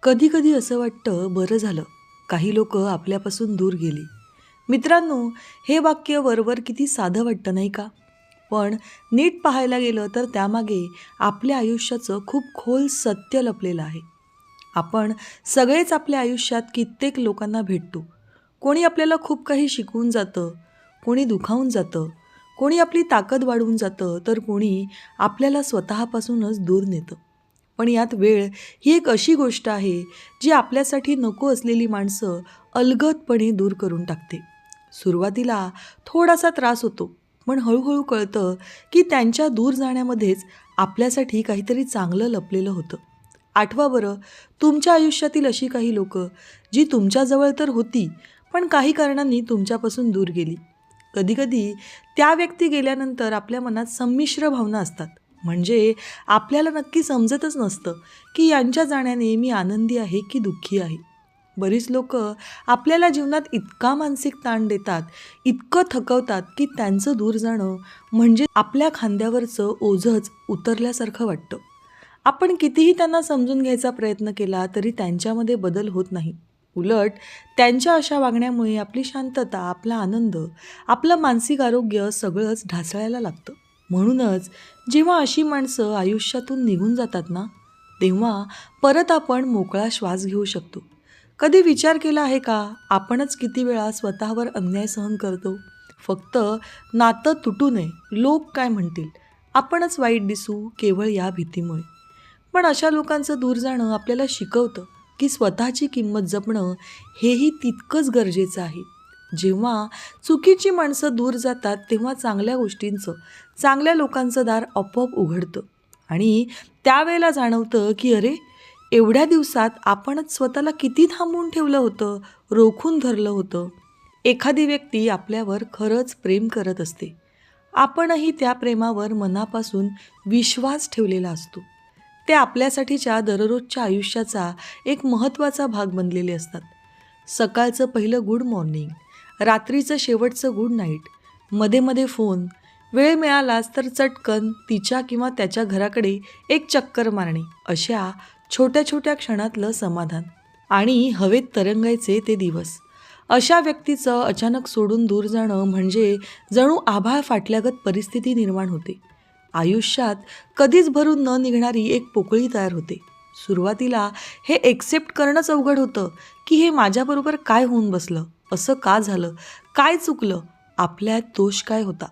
कधी कधी असं वाटतं, बरं झालं काही लोक आपल्यापासून दूर गेली. मित्रांनो, हे वाक्य वरवर किती साधं वाटतं नाही का? पण नीट पाहायला गेलं तर त्यामागे आपल्या आयुष्याचं खूप खोल सत्य लपलेलं आहे. आपण सगळेच आपल्या आयुष्यात कित्येक लोकांना भेटतो. कोणी आपल्याला खूप काही शिकवून जातं, कोणी दुखावून जातं, कोणी आपली ताकद वाढवून जातं, तर कोणी आपल्याला स्वतःपासूनच दूर नेतं. पण यात वेळ ही एक अशी गोष्ट आहे जी आपल्यासाठी नको असलेली माणसं अलगदपणे दूर करून टाकते. सुरुवातीला थोडासा त्रास होतो, पण हळूहळू कळतं की त्यांच्या दूर जाण्यामध्येच आपल्यासाठी काहीतरी चांगलं लपलेलं होतं. आठवा बरं, तुमच्या आयुष्यातील अशी काही लोकं जी तुमच्याजवळ तर होती, पण काही कारणांनी तुमच्यापासून दूर गेली. कधीकधी त्या व्यक्ती गेल्यानंतर आपल्या मनात संमिश्र भावना असतात. म्हणजे आपल्याला नक्की समजतच नसतं की यांच्या जाण्याने मी आनंदी आहे की दुःखी आहे. बरीच लोक आपल्याला जीवनात इतका मानसिक ताण देतात, इतकं थकवतात की त्यांचं दूर जाणं म्हणजे आपल्या खांद्यावरचं ओझंच उतरल्यासारखं वाटतं. आपण कितीही त्यांना समजून घ्यायचा प्रयत्न केला तरी त्यांच्यामध्ये बदल होत नाही. उलट त्यांच्या अशा वागण्यामुळे आपली शांतता, आपला आनंद, आपलं मानसिक आरोग्य सगळंच ढासळायला लागतं. म्हणूनच जेव्हा अशी माणसं आयुष्यातून निघून जातात ना, तेव्हा परत आपण मोकळा श्वास घेऊ शकतो. कधी विचार केला आहे का, आपणच किती वेळा स्वतःवर अन्याय सहन करतो? फक्त नातं तुटू नये, लोक काय म्हणतील, आपणच वाईट दिसू, केवळ या भीतीमुळे. पण अशा लोकांचं दूर जाणं आपल्याला शिकवतं की स्वतःची किंमत जपणं हेही तितकंच गरजेचं आहे. जेव्हा चुकीची माणसं दूर जातात तेव्हा चांगल्या गोष्टींचं, चांगल्या लोकांचं दार आपोआप उघडतं. आणि त्यावेळेला जाणवतं की अरे, एवढ्या दिवसात आपणच स्वतःला किती थांबवून ठेवलं होतं, रोखून धरलं होतं. एखादी व्यक्ती आपल्यावर खरंच प्रेम करत असते. आपणही त्या प्रेमावर मनापासून विश्वास ठेवलेला असतो. ते आपल्यासाठीच्या दररोजच्या आयुष्याचा एक महत्त्वाचा भाग बनलेले असतात. सकाळचं पहिलं गुड मॉर्निंग, रात्रीचं शेवटचं गुड नाईट, मध्ये मध्ये फोन, वेळ मिळालाच तर चटकन तिच्या किंवा त्याच्या घराकडे एक चक्कर मारणे, अशा छोट्या छोट्या क्षणातलं समाधान. आणि हवेत तरंगायचे ते दिवस. अशा व्यक्तीचं अचानक सोडून दूर जाणं म्हणजे जणू आभाळ फाटल्यागत परिस्थिती निर्माण होते. आयुष्यात कधीच भरून न निघणारी एक पोकळी तयार होते. सुरुवातीला हे एक्सेप्ट करणंच अवघड होतं की हे माझ्याबरोबर काय होऊन बसलं, असं का झालं, काय चुकलं, आपल्यात दोष काय होता.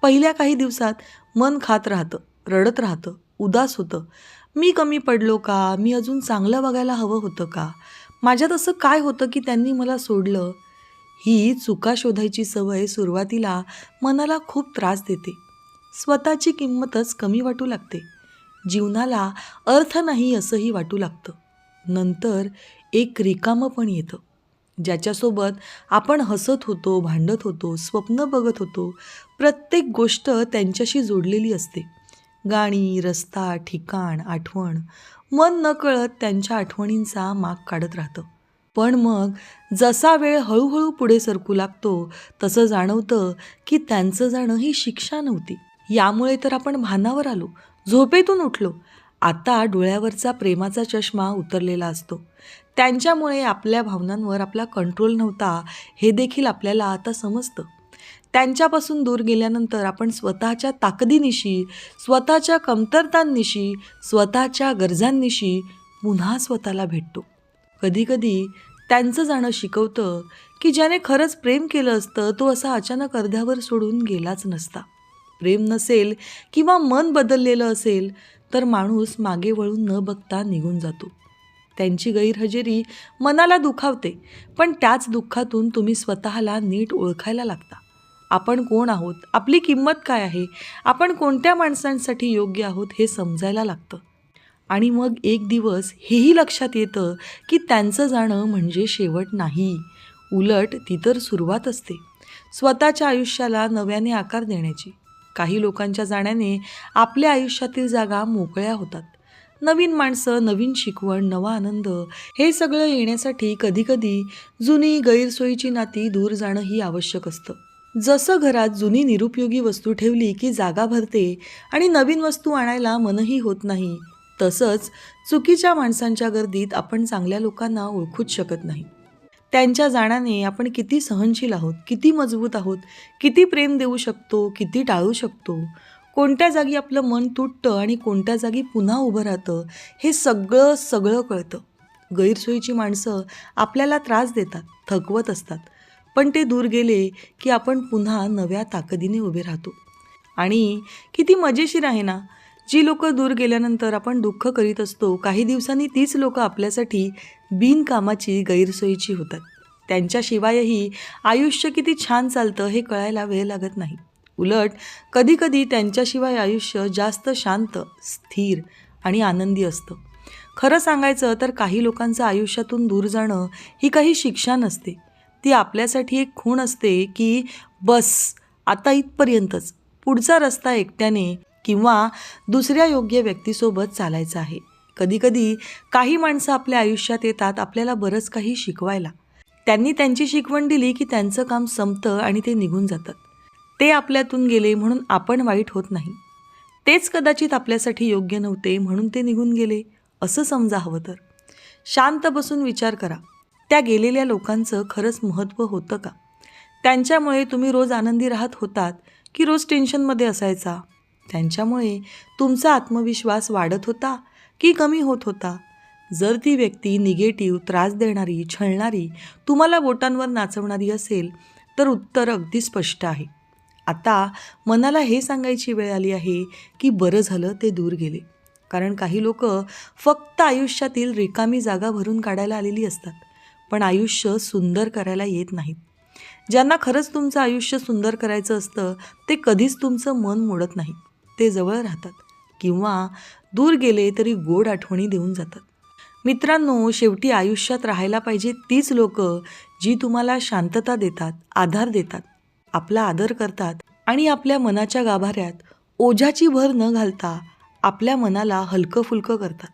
पहिल्या काही दिवसात मन खात राहतं, रडत राहतं, उदास होतं. मी कमी पडलो का, मी अजून चांगलं बघायला हवं होतं का, माझ्यात असं काय होतं की त्यांनी मला सोडलं. ही चुका शोधायची सवय सुरुवातीला मनाला खूप त्रास देते. स्वतःची किंमतच कमी वाटू लागते. जीवनाला अर्थ नाही असंही वाटू लागतं. नंतर एक रिकामं पण येतं, ज्याच्यासोबत आपण हसत होतो, भांडत होतो, स्वप्न बघत होतो. प्रत्येक गोष्ट त्यांच्याशी जोडलेली असते. गाणी, रस्ता, ठिकाण, आठवण. मन नकळत त्यांच्या आठवणींचा माग काढत राहतं. पण मग जसा वेळ हळूहळू पुढे सरकू लागतो तसं जाणवतं की त्यांचं जाणं ही शिक्षा नव्हती. यामुळे तर आपण भानावर आलो, झोपेतून उठलो. आता डोळ्यावरचा प्रेमाचा चष्मा उतरलेला असतो. त्यांच्यामुळे आपल्या भावनांवर आपला कंट्रोल नव्हता हे देखील आपल्याला आता समजतं. त्यांच्यापासून दूर गेल्यानंतर आपण स्वतःच्या ताकदीनिशी, स्वतःच्या कमतरतांनिशी, स्वतःच्या गरजांनिशी पुन्हा स्वतःला भेटतो. कधीकधी त्यांचं जाणं शिकवतं की ज्याने खरंच प्रेम केलं असतं तो असा अचानक अर्ध्यावर सोडून गेलाच नसता. प्रेम नसेल किंवा मन बदललेलं असेल तर माणूस मागे वळून न बघता निघून जातो. त्यांची गैरहजेरी मनाला दुखावते, पण त्याच दुःखातून तुम्ही स्वतःला नीट ओळखायला लागता. आपण कोण आहोत, आपली किंमत काय आहे, आपण कोणत्या माणसांसाठी योग्य आहोत हे समजायला लागतं. आणि मग एक दिवस हेही लक्षात येतं की त्यांचं जाणं म्हणजे शेवट नाही, उलट ती तर सुरुवात असते स्वतःच्या आयुष्याला नव्याने आकार देण्याची. काही लोकांच्या जाण्याने आपल्या आयुष्यातील जागा मोकळ्या होतात. नवीन माणसं, नवीन शिकवण, नवा आनंद, हे सगळं येण्यासाठी कधीकधी जुनी गैरसोयीची नाती दूर जाणंही आवश्यक असतं. जसं घरात जुनी निरुपयोगी वस्तू ठेवली की जागा भरते आणि नवीन वस्तू आणायला मनही होत नाही, तसंच चुकीच्या माणसांच्या गर्दीत आपण चांगल्या लोकांना ओळखूच शकत नाही. त्यांच्या जाण्याने आपण किती सहनशील आहोत, किती मजबूत आहोत, किती प्रेम देऊ शकतो, किती टाळू शकतो, कोणत्या जागी आपलं मन तुटतं आणि कोणत्या जागी पुन्हा उभं राहतं, हे सगळं सगळं कळतं. गैरसोयीची माणसं आपल्याला त्रास देतात, थकवत असतात, पण ते दूर गेले की आपण पुन्हा नव्या ताकदीने उभे राहतो. आणि किती मजेशीर आहे ना, जी लोकं दूर गेल्यानंतर आपण दुःख करीत असतो, काही दिवसांनी तीच लोकं आपल्यासाठी बिनकामाची गैरसोयीची होतात. त्यांच्याशिवायही आयुष्य किती छान चालतं हे कळायला वेळ लागत नाही. उलट कधीकधी त्यांच्याशिवाय आयुष्य जास्त शांत, स्थिर आणि आनंदी असतं. खरं सांगायचं तर काही लोकांचं आयुष्यातून दूर जाणं ही काही शिक्षा नसते. ती आपल्यासाठी एक खूण असते की बस आता इथपर्यंतच, पुढचा रस्ता एकट्याने किंवा दुसऱ्या योग्य व्यक्तीसोबत चालायचा आहे. कधीकधी काही माणसं आपल्या आयुष्यात येतात आपल्याला बरंच काही शिकवायला. त्यांनी त्यांची शिकवण दिली की त्यांचं काम संपतं आणि ते निघून जातात. ते आपल्यातून गेले म्हणून आपण वाईट होत नाही. तेच कदाचित आपल्यासाठी योग्य नव्हते म्हणून ते निघून गेले असं समजा हवं तर. शांत बसून विचार करा, त्या गेलेल्या लोकांचं खरंच महत्त्व होतं का? त्यांच्यामुळे तुम्ही रोज आनंदी राहत होतात की रोज टेन्शनमध्ये असायचा? त्यांच्यामुळे तुमचा आत्मविश्वास वाढत होता की कमी होत होता? जर ती व्यक्ती निगेटिव्ह, त्रास देणारी, छळणारी, तुम्हाला बोटांवर नाचवणारी असेल तर उत्तर अगदी स्पष्ट आहे. आता मनाला हे सांगायची वेळ आली आहे की बरं झालं ते दूर गेले. कारण काही लोक फक्त आयुष्यातील रिकामी जागा भरून काढायला आलेली असतात, पण आयुष्य सुंदर करायला येत नाहीत. ज्यांना खरंच तुमचं आयुष्य सुंदर करायचं असतं ते कधीच तुमचं मन मोडत नाहीत. ते जवळ राहतात किंवा दूर गेले तरी गोड आठवणी देऊन जातात. मित्रांनो, शेवटी आयुष्यात राहायला पाहिजे तीच लोकं जी तुम्हाला शांतता देतात, आधार देतात, आपला आदर करतात आणि आपल्या मनाच्या गाभाऱ्यात ओझ्याची भर न घालता आपल्या मनाला हलकं फुलकं करतात.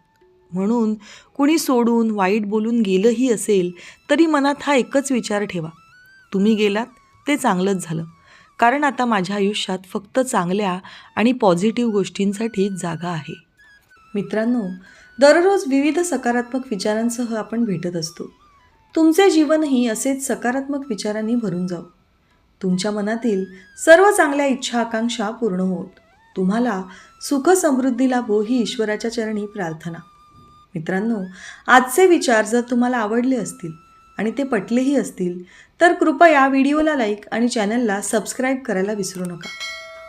म्हणून कुणी सोडून वाईट बोलून गेलंही असेल तरी मनात हा एकच विचार ठेवा, तुम्ही गेलात ते चांगलंच झालं, कारण आता माझ्या आयुष्यात फक्त चांगल्या आणि पॉझिटिव्ह गोष्टींसाठीच जागा आहे. मित्रांनो, दररोज विविध सकारात्मक विचारांसह आपण भेटत असतो. तुमचे जीवनही असेच सकारात्मक विचारांनी भरून जाऊ. तुमच्या मनातील सर्व चांगल्या इच्छा आकांक्षा पूर्ण होत. तुम्हाला सुख समृद्धी लाभो ही ईश्वराच्या चरणी प्रार्थना. मित्रांनो, आजचे विचार जर तुम्हाला आवडले असतील आणि ते पटलेही असतील तर कृपया व्हिडिओला लाईक आणि चॅनलला सबस्क्राईब करायला विसरू नका.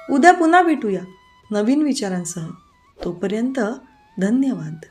उद्या पुन्हा भेटूया नवीन विचारांसह. तोपर्यंत धन्यवाद.